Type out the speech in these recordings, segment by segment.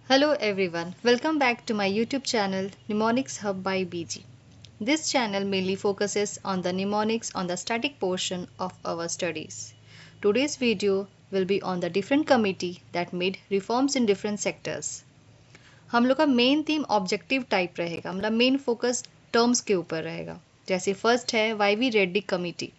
Hello everyone, welcome back to my YouTube channel Mnemonics Hub by BG. This channel mainly focuses on the mnemonics on the static portion of our studies. Today's video will be on the different committee that made reforms in different sectors. हम लोग का main theme objective type रहेगा, मतलब main focus terms के ऊपर रहेगा. जैसे first है YV रेड्डी कमिटी.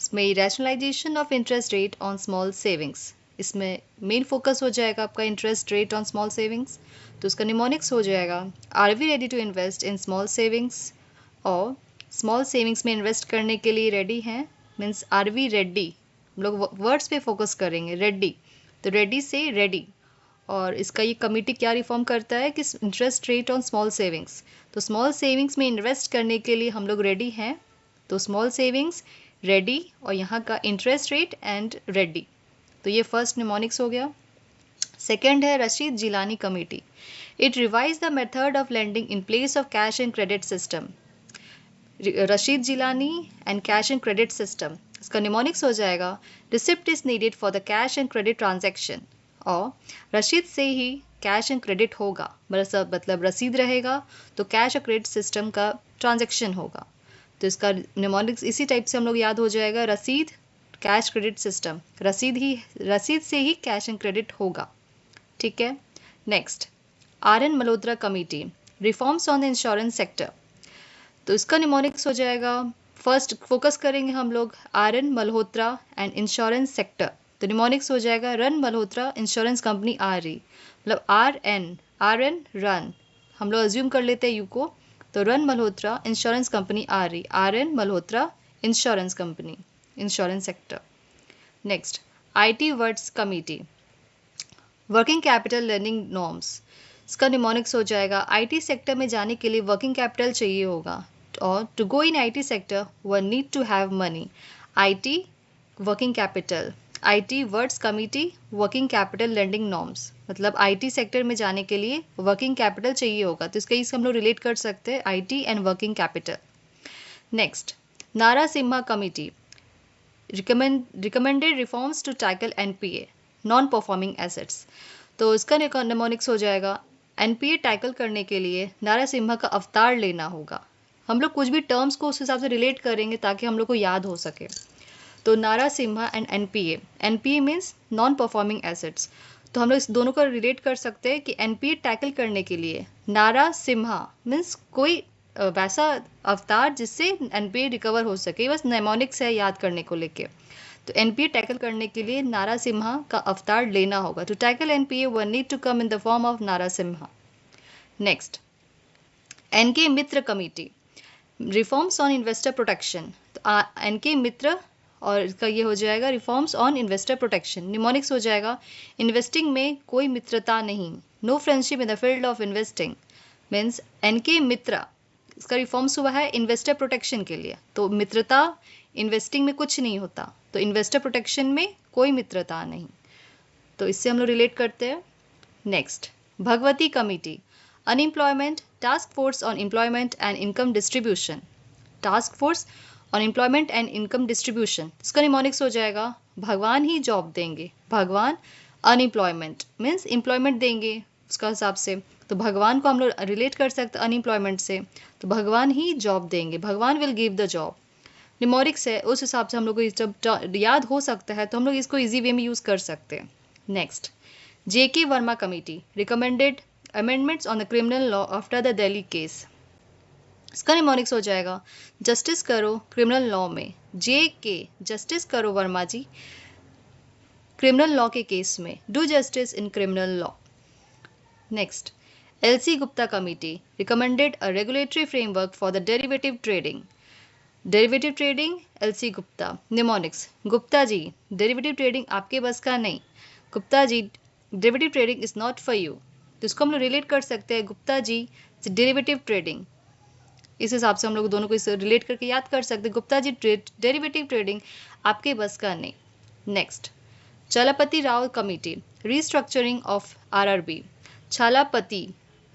इसमें rationalisation of interest rate on small savings. इसमें मेन फोकस हो जाएगा आपका interest rate on small savings. तो उसका निमोनिक्स हो जाएगा are we ready to invest in small savings. और स्मॉल सेविंग्स में इन्वेस्ट करने के लिए रेडी हैं मीन्स आर वी रेडी. हम लोग वर्ड्स पे फोकस करेंगे. रेडी तो रेडी से रेडी. और इसका ये कमिटी क्या रिफॉर्म करता है कि interest rate on small savings. तो स्मॉल सेविंग्स में इन्वेस्ट करने के लिए हम लोग रेडी हैं. तो स्मॉल सेविंग्स रेडी और यहाँ का इंटरेस्ट रेट एंड रेडी. तो ये फर्स्ट निमोनिक्स हो गया. सेकेंड है Rashid Jilani committee. It revise the method of lending in place of cash and credit system. Rashid Jilani and cash and credit system. इसका निमोनिक्स हो जाएगा receipt is needed for the cash and credit transaction. और रसीद से ही cash and credit होगा, मतलब रसीद रहेगा तो कैश और क्रेडिट सिस्टम का ट्रांजैक्शन होगा. तो इसका निमोनिक्स इसी टाइप से हम लोग याद हो जाएगा. रसीद कैश क्रेडिट सिस्टम. रसीद से ही कैश एंड क्रेडिट होगा. ठीक है. Next RN Malhotra committee reforms on the insurance sector. तो इसका निमोनिक्स हो जाएगा, फर्स्ट फोकस करेंगे हम लोग RN Malhotra and insurance sector. तो निमोनिक्स हो जाएगा run Malhotra insurance company RE. मतलब RN रन हम लोग अज्यूम कर लेते हैं यू को. तो run Malhotra insurance company RE. RN Malhotra insurance company insurance sector. Next IT words committee working capital learning norms. इसका निमोनिक्स हो जाएगा IT सेक्टर में जाने के लिए वर्किंग कैपिटल चाहिए होगा. और to go in IT sector one need to have money. IT working capital. IT words committee working capital lending norms. मतलब IT सेक्टर में जाने के लिए वर्किंग कैपिटल चाहिए होगा. तो इसका हम लोग रिलेट कर सकते हैं IT and working capital. Next Narasimha committee recommended reforms to tackle NPA non performing assets. तो इसका निमोनिक्स हो जाएगा NPA टैकल करने के लिए नारासिम्हा का अवतार लेना होगा. हम लोग कुछ भी टर्म्स को उस हिसाब से रिलेट करेंगे ताकि हम लोग को याद हो सके. तो Narasimha and NPA means non performing assets. तो हम लोग इस दोनों को रिलेट कर सकते हैं कि NPA टैकल करने के लिए नारासिम्हा मीन्स कोई वैसा अवतार जिससे NPA रिकवर हो सके. बस नेमोनिक्स है याद करने को लेके. तो NPA टैकल करने के लिए नारासिम्हा का अवतार लेना होगा. To tackle NPA one need to come in the form of Narasimha. Next NK Mitra committee reforms on investor protection. तो NK मित्र और इसका ये हो जाएगा reforms on investor protection. Mnemonics हो जाएगा इन्वेस्टिंग में कोई मित्रता नहीं. No friendship in the field of investing means NK Mitra. इसका रिफॉर्म्स हुआ है इन्वेस्टर प्रोटेक्शन के लिए. तो मित्रता इन्वेस्टिंग में कुछ नहीं होता. तो इन्वेस्टर प्रोटेक्शन में कोई मित्रता नहीं. तो इससे हम लोग रिलेट करते हैं. Next Bhagwati committee unemployment task force on employment and income distribution. Task force on employment and income distribution. इसका निमोनिक्स हो जाएगा भगवान ही जॉब देंगे. भगवान अनएम्प्लॉयमेंट मीन्स एम्प्लॉयमेंट देंगे उसका हिसाब से. तो भगवान को हम लोग रिलेट कर सकते हैं अनएम्प्लॉयमेंट से. तो भगवान ही जॉब देंगे. भगवान will give the job. Mnemonics है उस हिसाब से हम लोग को जब याद हो सकता है तो हम लोग इसको इजी वे में यूज़ कर सकते हैं. Next JK Verma committee recommended amendments on the criminal law after the Delhi case. इसका निमोनिक्स हो जाएगा जस्टिस करो क्रिमिनल लॉ में. JK जस्टिस करो वर्मा जी क्रिमिनल लॉ के केस में. Do justice in criminal law. Next LC Gupta committee recommended a regulatory framework for the derivative trading. Derivative trading LC Gupta. Mnemonics Gupta ji derivative trading आपके बस का नहीं. Gupta ji derivative trading is not for you. तो इसको हम लोग रिलेट कर सकते हैं गुप्ता जी डेरिवेटिव ट्रेडिंग. इस हिसाब से हम लोग दोनों को इसे रिलेट करके याद कर सकते हैं. गुप्ता जी डेरिवेटिव ट्रेडिंग आपके बस का नहीं. Next Chalapati Rao committee restructuring of RRB. Chalapati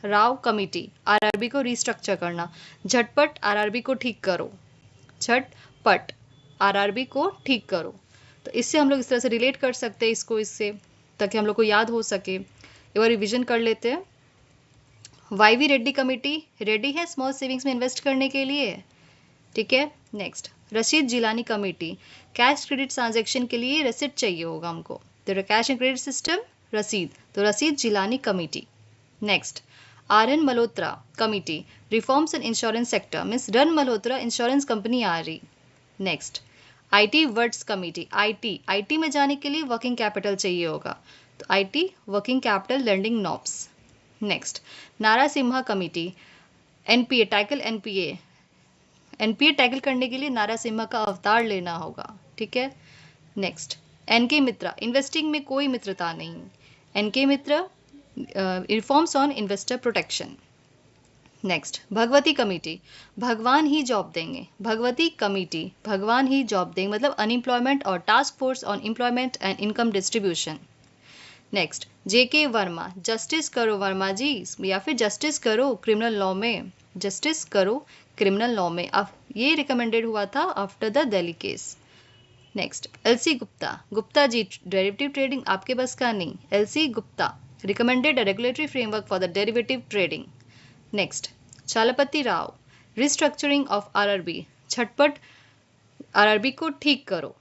Rao committee RRB को रीस्ट्रक्चर करना. झटपट RRB को ठीक करो. झटपट RRB को ठीक करो. तो इससे हम लोग इस तरह से रिलेट कर सकते हैं इसको इससे ताकि हम लोग को याद हो सके. एक बार रिविजन कर लेते हैं। Y V Reddy committee ready है स्मॉल सेविंग्स में इन्वेस्ट करने के लिए, ठीक है। Next, Rashid Jilani committee, cash credit transaction के लिए रसीद चाहिए होगा हमको, तो cash and credit system Rasheed, तो Rasheed Jilani committee. Next, R N Malhotra committee, reforms in insurance sector, means run Malhotra insurance company आ रही। Next, IT words committee, IT में जाने के लिए वर्किंग कैपिटल चाहिए होगा, तो IT working capital lending norms. Next, Narasimha committee, NPA tackle NPA tackle करने के लिए नारासिम्हा का अवतार लेना होगा, ठीक है। नेक्स्ट, एनके मित्रा, इन्वेस्टिंग में कोई मित्रता नहीं, N K Mitra reforms on investor protection. Next, Bhagwati committee, भगवान ही जॉब देंगे, भगवती कमेटी भगवान ही जॉब देंगे, मतलब अनएम्प्लॉयमेंट और task force on employment and income distribution. Next, J K Verma, justice करो वर्मा जी, या फिर जस्टिस करो क्रिमिनल लॉ में, जस्टिस करो क्रिमिनल लॉ में, अब ये रिकमेंडेड हुआ था after the Delhi case. Next, L C Gupta, Gupta ji derivative trading आपके बस का नहीं, L C Gupta recommended a regulatory framework for the derivative trading. Next, Chalapati Rao, restructuring of RRB, झटपट आरआरबी को ठीक करो,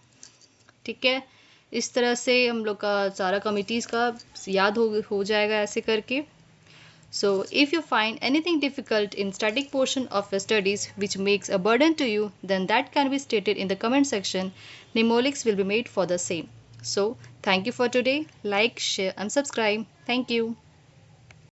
ठीक है। इस तरह से हम लोग का सारा कमिटीज़ का याद हो जाएगा ऐसे करके। So, if you find anything difficult in static portion of your studies which makes a burden to you, then that can be stated in the comment section. Mnemonics will be made for the same. So, thank you for today. Like, share and subscribe. Thank you.